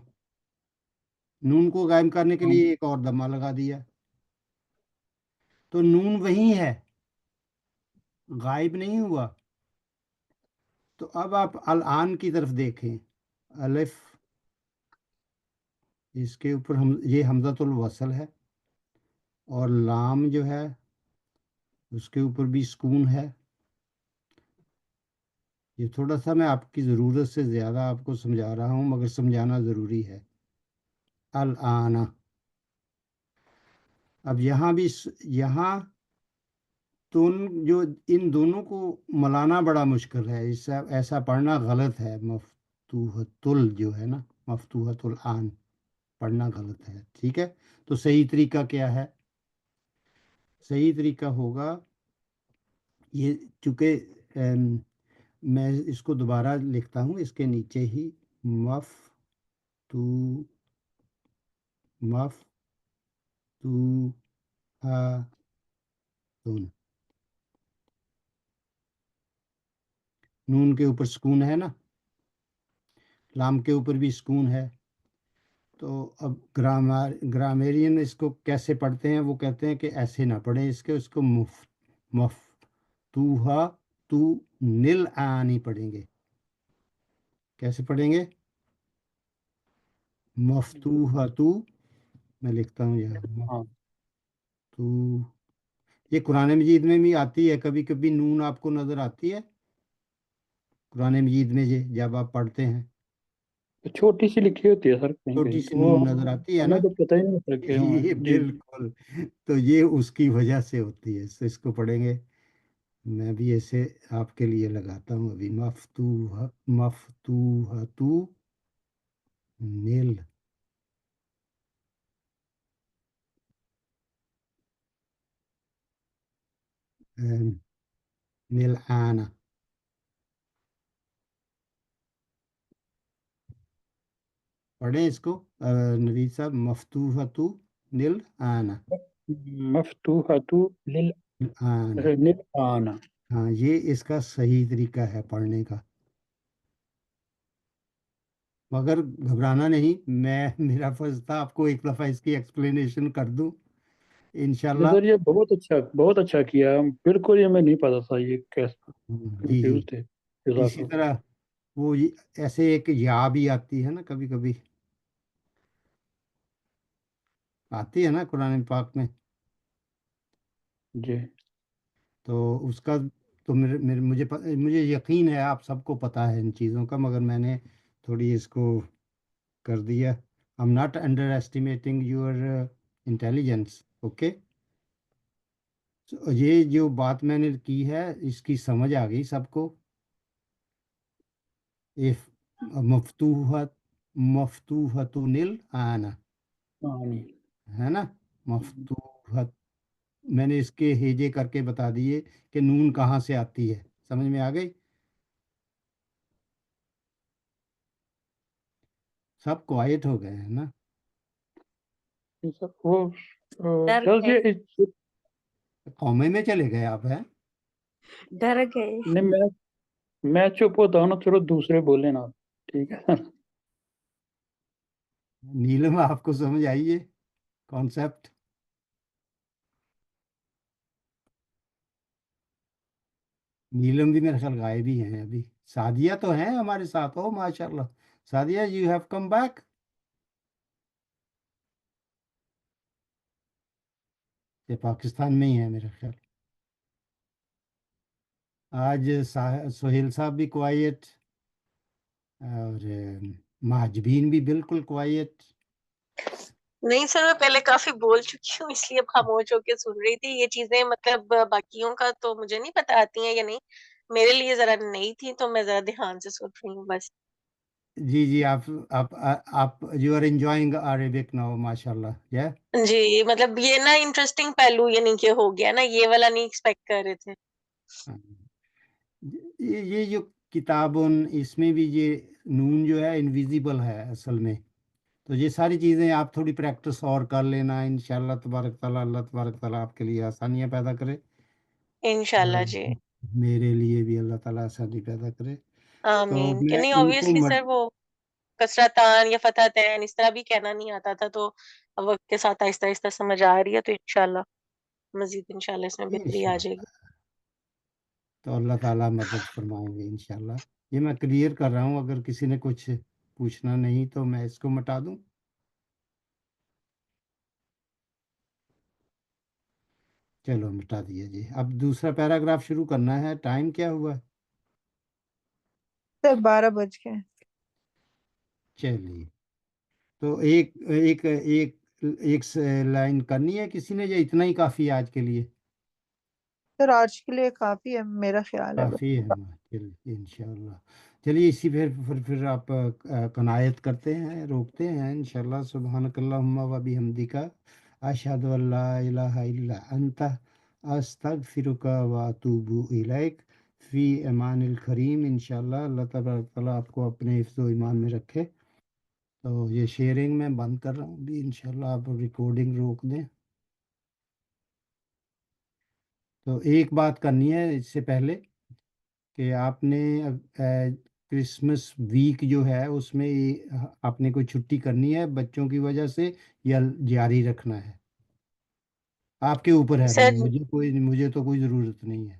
نون کو غائب کرنے کے لیے ایک اور دمہ لگا دیا، تو نون وہی ہے، غائب نہیں ہوا. تو اب آپ الآن کی طرف دیکھیں. الف، اس کے اوپر یہ حمزۃ الوصل ہے، اور لام جو ہے اس کے اوپر بھی سکون ہے، یہ تھوڑا سا میں آپ کی ضرورت سے زیادہ آپ کو سمجھا رہا ہوں، مگر سمجھانا ضروری ہے. الآن. اب یہاں بھی یہاں جو ان دونوں کو ملانا بڑا مشکل ہے، ایسا پڑھنا غلط ہے. مفتوحۃ جو ہے نا، مفتوحۃ الآن پڑھنا غلط ہے. ٹھیک ہے، تو صحیح طریقہ کیا ہے؟ صحیح طریقہ ہوگا یہ، چونکہ میں اس کو دوبارہ لکھتا ہوں اس کے نیچے ہی، مفتوحۃ. نون کے اوپر سکون ہے نا، لام کے اوپر بھی سکون ہے. تو اب گرامیرین اس کو کیسے پڑھتے ہیں؟ وہ کہتے ہیں کہ ایسے نہ پڑھیں اس کو مفتوحہ تو نل آنی پڑھیں گے. کیسے پڑھیں گے؟ مفتوحہ تو، میں لکھتا ہوں یہاں ہاں تو. یہ قرآن مجید میں بھی آتی ہے، کبھی کبھی نون آپ کو نظر آتی ہے قرآن مجید میں جب آپ پڑھتے ہیں، چھوٹی سی لکھی ہوتی ہے سر کہیں چھوٹی کہیں سی تو وہ نون نظر آتی ہے نا. ہمیں تو پتہ ہی نہیں ہوتا کہ یہ جی بالکل، تو یہ اس کی وجہ سے ہوتی ہے. اس کو پڑھیں گے. میں بھی ایسے آپ کے لیے لگاتا ہوں ابھی، مفتوحۃ نیل. نیل آنا. پڑھیں اس کو نوید صاحب، مفتوحۃ نیل آنا. مفتوحۃ آنا، للآن. ہاں، یہ اس کا صحیح طریقہ ہے پڑھنے کا. مگر گھبرانا نہیں، میرا فرض تھا آپ کو ایک دفعہ اس کی ایکسپلینیشن کر دوں انشاءاللہ. سر یہ بہت اچھا کیا، بالکل یہ میں نہیں پتا تھا، یہ کیسا جی جی. کنفیوز تھے. جزاک اسی اللہ. طرح وہ ایسے ایک یا بھی آتی ہے نا، کبھی کبھی آتی ہے نا قرآن پاک میں. جی تو اس کا تو مجھے یقین ہے آپ سب کو پتہ ہے ان چیزوں کا، مگر میں نے تھوڑی اس کو کر دیا. I'm not underestimating your intelligence. Okay, یہ جو بات میں نے کی ہے اس کی سمجھ آ گئی سب کو. مفتوحۃ نیل آنا آمین. ہے نا. مفتوحت میں نے اس کے ہیجے کر کے بتا دیے کہ نون کہاں سے آتی ہے. سمجھ میں آ گئی؟ سب کوائٹ ہو گئے ہیں نا. وہ ڈر سر گئے قومے میں چلے گئے آپ ہیں. ڈر گئے. نہیں میں چپ ہوتا ہوں نا، چلو دوسرے بولے نا. ٹھیک ہے سر. نیلم آپ کو سمجھ آئیے کانسیپٹ؟ نیلم بھی میرے خیال غائب ہی ہیں ابھی. سعدیہ تو ہیں ہمارے ساتھ ہو ماشاء اللہ. Sadia you have come back. یہ پاکستان میں ہی ہے میرا خیال. آج سہیل صاحب بھی کوائٹ، اور مہاجبین بھی بالکل کوائٹ. نہیں سر، میں پہلے کافی بول چکی ہوں، اس لیے اب خاموش ہو کے سن رہی تھی. یہ چیزیں مطلب باقیوں کا تو مجھے نہیں پتا آتی ہیں یا نہیں، میرے لیے ذرا نئی تھی تو میں ذرا دھیان سے سن رہی ہوں بس. جی جی، آپ you are enjoying Arabic now ماشاء اللہ. جی مطلب یہ نا انٹرسٹنگ پہلو یعنی کہ ہو گیا نا، یہ والا نہیں ایکسپیکٹ کر رہے تھے. یہ جو کتابوں، اس میں بھی یہ نون جو ہے انویزیبل ہے اصل میں. تو یہ ساری چیزیں آپ تھوڑی پریکٹس اور کر لینا انشاءاللہ تبارک تعالیٰ. اللہ تبارک تعالیٰ آپ کے لیے آسانیاں پیدا کرے. انشاءاللہ جی، میرے لیے بھی اللہ تعالیٰ آسانی پیدا کرے. تو آمین. کہ میں نہیں ان کو obviously سر وہ کسرتان یا فتحتین اس طرح بھی کہنا نہیں آتا تھا، تو اب وقت کے ساتھ آہستہ آہستہ سمجھ آ رہی ہے، تو انشاءاللہ مزید انشاءاللہ اس میں بہتری آ جائے گی. تو اللہ تعالیٰ مدد فرمائیں گے انشاءاللہ. یہ میں کلیئر کر رہا ہوں، اگر کسی نے کچھ پوچھنا نہیں تو میں اس کو مٹا دوں. چلو مٹا دیا جی. اب دوسرا پیراگراف شروع کرنا ہے. ٹائم کیا ہوا ہے؟ سر 12 بج گئے. چلیے تو ایک ایک ایک ایک لائن کرنی ہے کسی نے یا اتنا ہی کافی ہے آج کے لیے؟ سر آج کے لیے کافی ہے میرا خیال ہے. کافی ہے چلیے انشاءاللہ. چلیے اسی پھر آپ قناعت کرتے ہیں، روکتے ہیں انشاءاللہ. سبحانک اللہم و بحمدک اشہد ان لا الہ الا انت استغفرک و اتوب الیک. فی امان الکریم. انشاءاللہ اللہ تبارک تعالیٰ آپ کو اپنے حفظ و ایمان میں رکھے. تو یہ شیئرنگ میں بند کر رہا ہوں بھی، انشاءاللہ آپ ریکارڈنگ روک دیں. تو ایک بات کرنی ہے اس سے پہلے کہ آپ نے کرسمس ویک جو ہے اس میں آپ نے کوئی چھٹی کرنی ہے بچوں کی وجہ سے یا جاری رکھنا ہے؟ آپ کے اوپر ہے، سر مجھے تو کوئی ضرورت نہیں ہے.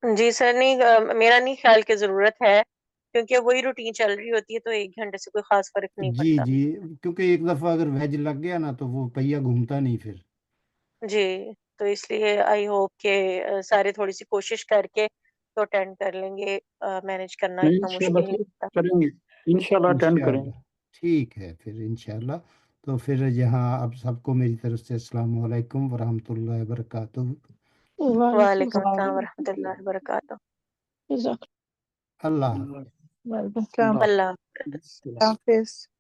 جی سر نہیں میرا نہیں خیال کہ ضرورت ہے، کیونکہ وہی روٹین چل رہی ہوتی ہے تو 1 گھنٹے سے کوئی خاص فرق نہیں جی پڑتا. جی کیونکہ ایک دفعہ اگر ویج لگ گیا نا تو وہ پہیہ گھومتا نہیں پھر. جی تو اس لیے آئی ہوپ کہ سارے تھوڑی سی کوشش کر کے تو اٹینڈ کر لیں گے. مینج کرنا اتنا انشاءاللہ مشکل نہیں ہوتا. کریں گے، انشاءاللہ اٹینڈ کریں گے. انشاءاللہ ٹھیک ہے پھر انشاءاللہ. تو پھر یہاں اب سب کو میری طرف سے السلام علیکم ورحمۃ اللہ وبرکاتہ. وعلیکم السلام ورحمۃ اللہ وبرکاتہ. جزاک اللہ حافظ. وعلیکم السلام. اللہ حافظ. حافظ.